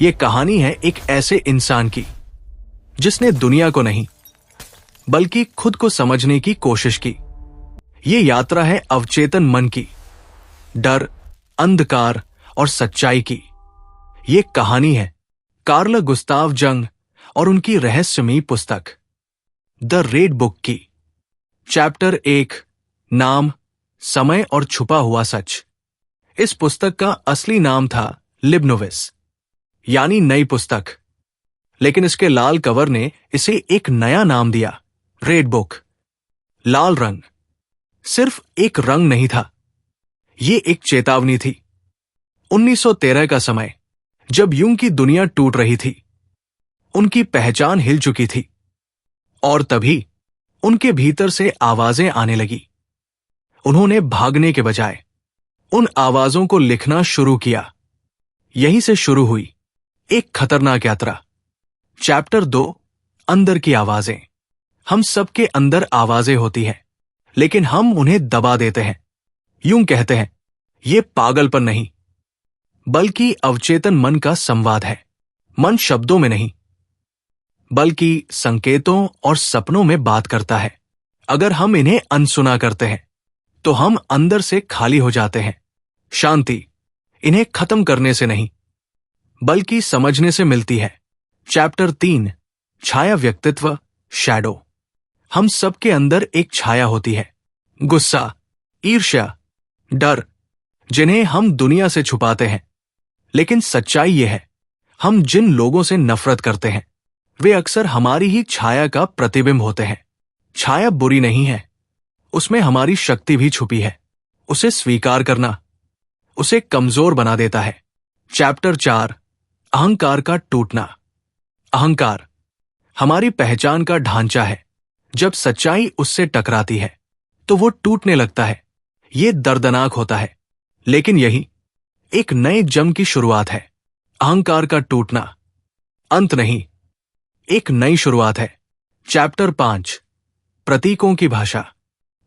ये कहानी है एक ऐसे इंसान की जिसने दुनिया को नहीं बल्कि खुद को समझने की कोशिश की। ये यात्रा है अवचेतन मन की, डर, अंधकार और सच्चाई की। ये कहानी है कार्ल गुस्ताव जंग और उनकी रहस्यमयी पुस्तक द रेड बुक की। चैप्टर 1, नाम, समय और छुपा हुआ सच। इस पुस्तक का असली नाम था लिब्नोविस, यानी नई पुस्तक, लेकिन इसके लाल कवर ने इसे एक नया नाम दिया, रेड बुक। लाल रंग सिर्फ एक रंग नहीं था, ये एक चेतावनी थी। 1913 का समय, जब यूं की दुनिया टूट रही थी, उनकी पहचान हिल चुकी थी, और तभी उनके भीतर से आवाजें आने लगी। उन्होंने भागने के बजाय उन आवाजों को लिखना शुरू किया। यहीं से शुरू हुई एक खतरनाक यात्रा। चैप्टर 2, अंदर की आवाजें। हम सबके अंदर आवाजें होती हैं, लेकिन हम उन्हें दबा देते हैं। यूं कहते हैं, ये पागलपन नहीं, बल्कि अवचेतन मन का संवाद है। मन शब्दों में नहीं, बल्कि संकेतों और सपनों में बात करता है। अगर हम इन्हें अनसुना करते हैं, तो हम अंदर से खाली हो जाते हैं। शांति इन्हें खत्म करने से नहीं, बल्कि समझने से मिलती है। चैप्टर 3, छाया व्यक्तित्व, शैडो। हम सबके अंदर एक छाया होती है, गुस्सा, ईर्ष्या, डर, जिन्हें हम दुनिया से छुपाते हैं। लेकिन सच्चाई यह है, हम जिन लोगों से नफरत करते हैं, वे अक्सर हमारी ही छाया का प्रतिबिंब होते हैं। छाया बुरी नहीं है, उसमें हमारी शक्ति भी छुपी है। उसे स्वीकार करना उसे कमजोर बना देता है। चैप्टर 4, अहंकार का टूटना। अहंकार हमारी पहचान का ढांचा है। जब सच्चाई उससे टकराती है, तो वो टूटने लगता है। ये दर्दनाक होता है, लेकिन यही एक नए जंग की शुरुआत है। अहंकार का टूटना अंत नहीं, एक नई शुरुआत है। चैप्टर 5, प्रतीकों की भाषा।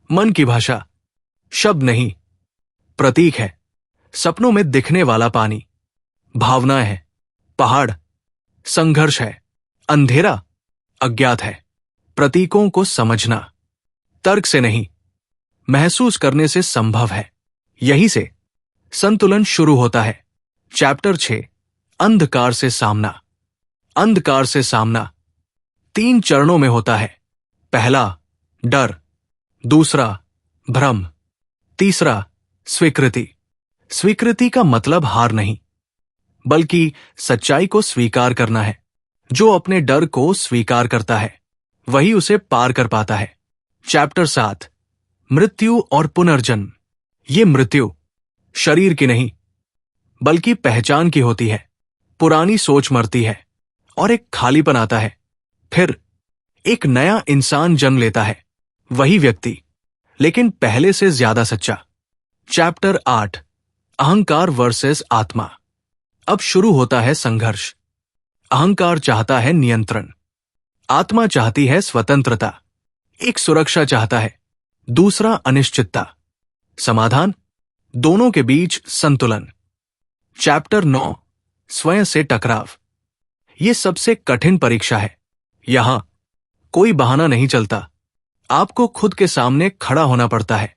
मन की भाषा शब्द नहीं, प्रतीक है। सपनों में दिखने वाला पानी, भावनाएं हैं, पहाड़, संघर्ष है, अंधेरा, अज्ञात है। प्रतीकों को समझना तर्क से नहीं, महसूस करने से संभव है। यहीं से संतुलन शुरू होता है। चैप्टर 6, अंधकार से सामना। अंधकार से सामना 3 चरणों में होता है। पहला, डर। दूसरा, भ्रम। तीसरा, स्वीकृति। स्वीकृति का मतलब हार नहीं, बल्कि सच्चाई को स्वीकार करना है। जो अपने डर को स्वीकार करता है, वही उसे पार कर पाता है। चैप्टर 7, मृत्यु और पुनर्जन्म। ये मृत्यु शरीर की नहीं, बल्कि पहचान की होती है। पुरानी सोच मरती है और एक खालीपन आता है। फिर एक नया इंसान जन्म लेता है, वही व्यक्ति, लेकिन पहले से ज्यादा सच्चा। चैप्टर 8, अहंकार वर्सेस आत्मा। अब शुरू होता है संघर्ष। अहंकार चाहता है नियंत्रण, आत्मा चाहती है स्वतंत्रता। एक सुरक्षा चाहता है, दूसरा अनिश्चितता। समाधान, दोनों के बीच संतुलन। चैप्टर 9, स्वयं से टकराव। यह सबसे कठिन परीक्षा है। यहां कोई बहाना नहीं चलता। आपको खुद के सामने खड़ा होना पड़ता है,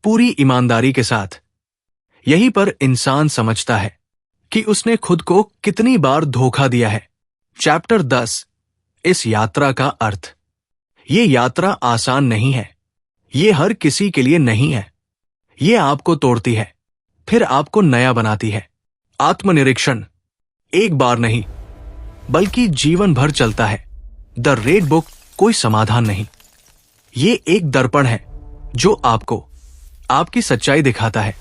पूरी ईमानदारी के साथ। यहीं पर इंसान समझता है कि उसने खुद को कितनी बार धोखा दिया है। चैप्टर 10, इस यात्रा का अर्थ। ये यात्रा आसान नहीं है। ये हर किसी के लिए नहीं है। ये आपको तोड़ती है, फिर आपको नया बनाती है। आत्मनिरीक्षण एक बार नहीं, बल्कि जीवन भर चलता है। द रेड बुक कोई समाधान नहीं, ये एक दर्पण है जो आपको आपकी सच्चाई दिखाता है।